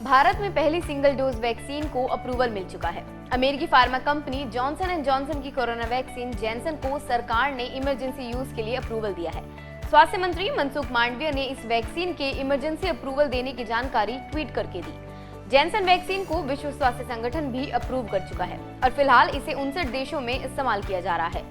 भारत में पहली single dose vaccine को अप्रूवल मिल चुका है। अमेरिकी pharma company Johnson and Johnson की कोरोना वैक्सीन जैनसन को सरकार ने इमरजेंसी यूज के लिए अप्रूवल दिया है। स्वास्थ्य मंत्री मनसुख मांडविया ने इस वैक्सीन के इमरजेंसी अप्रूवल देने की जानकारी ट्वीट करके दी। जैनसन वैक्सीन को विश्व स्वास्थ्य संगठन भी अप्रूव कर चुका है और फिलहाल इसे 59 देशों में इस्तेमाल किया जा रहा है।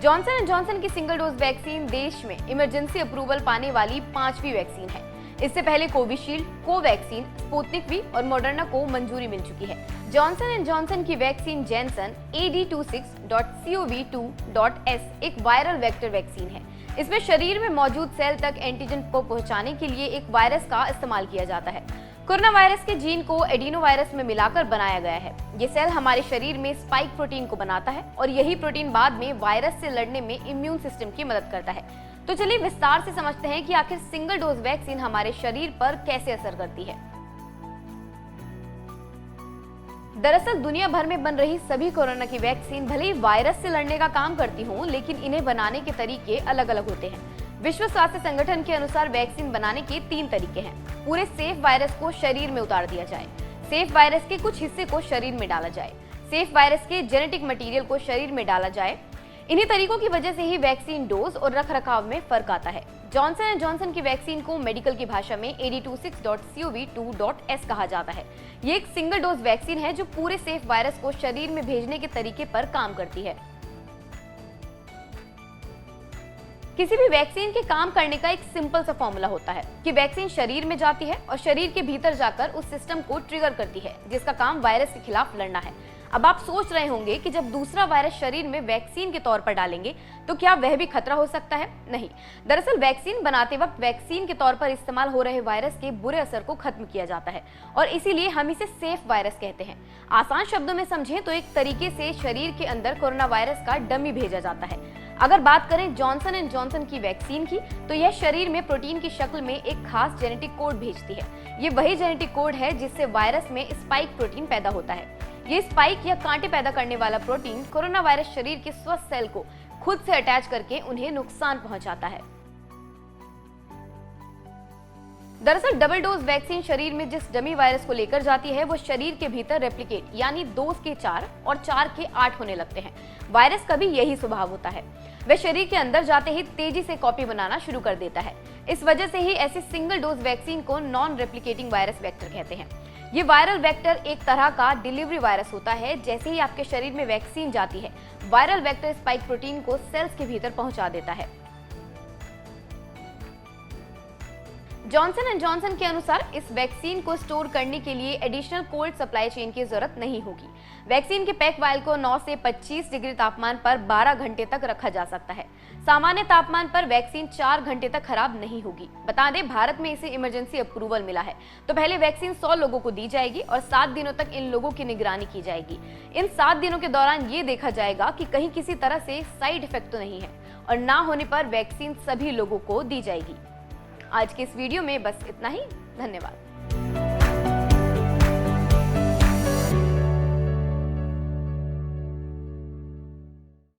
जॉनसन एंड जॉनसन की सिंगल डोज वैक्सीन देश में इमरजेंसी अप्रूवल पाने वाली 5वीं वैक्सीन है। इससे पहले कोविशील्ड, कोवैक्सीन, स्पुतनिक वी और मॉडर्ना को मंजूरी मिल चुकी है। जॉनसन एंड जॉनसन की वैक्सीन जैनसन AD26.CoV2.S एक वायरल वेक्टर वैक्सीन है। इसमें शरीर में मौजूद सेल तक एंटीजन को पहुंचाने के लिए एक वायरस का इस्तेमाल किया जाता है। कोरोना वायरस के जीन को एडिनो वायरस में मिलाकर बनाया गया है। ये सेल हमारे शरीर में स्पाइक प्रोटीन को बनाता है और यही प्रोटीन बाद में वायरस से लड़ने में इम्यून सिस्टम की मदद करता है। तो चलिए विस्तार से समझते हैं कि आखिर सिंगल डोज वैक्सीन हमारे शरीर पर कैसे असर करती है। दरअसल दुनिया भर में बन रही सभी कोरोना की वैक्सीन भले ही वायरस से लड़ने का काम करती हों, लेकिन इन्हें बनाने के तरीके अलग अलग होते हैं। विश्व स्वास्थ्य संगठन के अनुसार वैक्सीन बनाने के 3 तरीके हैं। पूरे सेफ वायरस को शरीर में उतार दिया जाए, सेफ वायरस के कुछ हिस्से को शरीर में डाला जाए, सेफ वायरस के जेनेटिक मटेरियल को शरीर में डाला जाए। इन्हीं तरीकों की वजह से ही वैक्सीन डोज और रखरखाव में फर्क आता है। जॉनसन एंड जॉनसन की वैक्सीन को मेडिकल की भाषा में AD26.CoV2.S कहा जाता है। ये एक सिंगल डोज वैक्सीन है जो पूरे सेफ वायरस को शरीर में भेजने के तरीके पर काम करती है। किसी भी वैक्सीन के काम करने का एक सिंपल सा फॉर्मूला होता है कि वैक्सीन शरीर में जाती है और शरीर के भीतर जाकर उस सिस्टम को ट्रिगर करती है जिसका काम वायरस के खिलाफ लड़ना है। अब आप सोच रहे होंगे कि जब दूसरा वायरस शरीर में वैक्सीन के तौर पर डालेंगे तो क्या वह भी खतरा हो सकता है? नहीं, दरअसल वैक्सीन बनाते वक्त वैक्सीन के तौर पर इस्तेमाल हो रहे वायरस के बुरे असर को खत्म किया जाता है और इसीलिए हम इसे सेफ वायरस कहते हैं। आसान शब्दों में समझें तो एक तरीके से शरीर के अंदर कोरोना वायरस का डमी भेजा जाता है। अगर बात करें जॉनसन एंड जॉनसन की वैक्सीन की, तो यह शरीर में प्रोटीन की शक्ल में एक खास जेनेटिक कोड भेजती है। ये वही जेनेटिक कोड है जिससे वायरस में स्पाइक प्रोटीन पैदा होता है। ये स्पाइक या कांटे पैदा करने वाला प्रोटीन कोरोना वायरस शरीर के स्वस्थ सेल को खुद से अटैच करके उन्हें नुकसान पहुंचाता है। दरअसल डबल डोज वैक्सीन शरीर में जिस डमी वायरस को लेकर जाती है वो शरीर के भीतर रेप्लिकेट यानी 2 के 4 और 4 के 8 होने लगते हैं। वायरस का भी यही स्वभाव होता है। वह शरीर के अंदर जाते ही तेजी से कॉपी बनाना शुरू कर देता है। इस वजह से ही ऐसी सिंगल डोज वैक्सीन को नॉन रेप्लिकेटिंग वायरस वेक्टर कहते हैं। ये वायरल वेक्टर एक तरह का डिलीवरी वायरस होता है। जैसे ही आपके शरीर में वैक्सीन जाती है, वायरल वेक्टर स्पाइक प्रोटीन को सेल्स के भीतर पहुंचा देता है। जॉनसन एंड जॉनसन के अनुसार इस वैक्सीन को स्टोर करने के लिए एडिशनल कोल्ड सप्लाई चेन की जरूरत नहीं होगी। वैक्सीन के पैक वायल को 9 से 25 डिग्री तापमान पर 12 घंटे तक रखा जा सकता है। सामान्य तापमान पर वैक्सीन 4 घंटे तक खराब नहीं होगी। बता दें, भारत में इसे इमरजेंसी अप्रूवल मिला है। तो पहले वैक्सीन 100 लोगों को दी जाएगी और 7 दिनों तक इन लोगों की निगरानी की जाएगी। इन 7 दिनों के दौरान ये देखा जाएगा कि कहीं किसी तरह से साइड इफेक्ट तो नहीं है और ना होने पर वैक्सीन सभी लोगों को दी जाएगी। आज के इस वीडियो में बस इतना ही। धन्यवाद।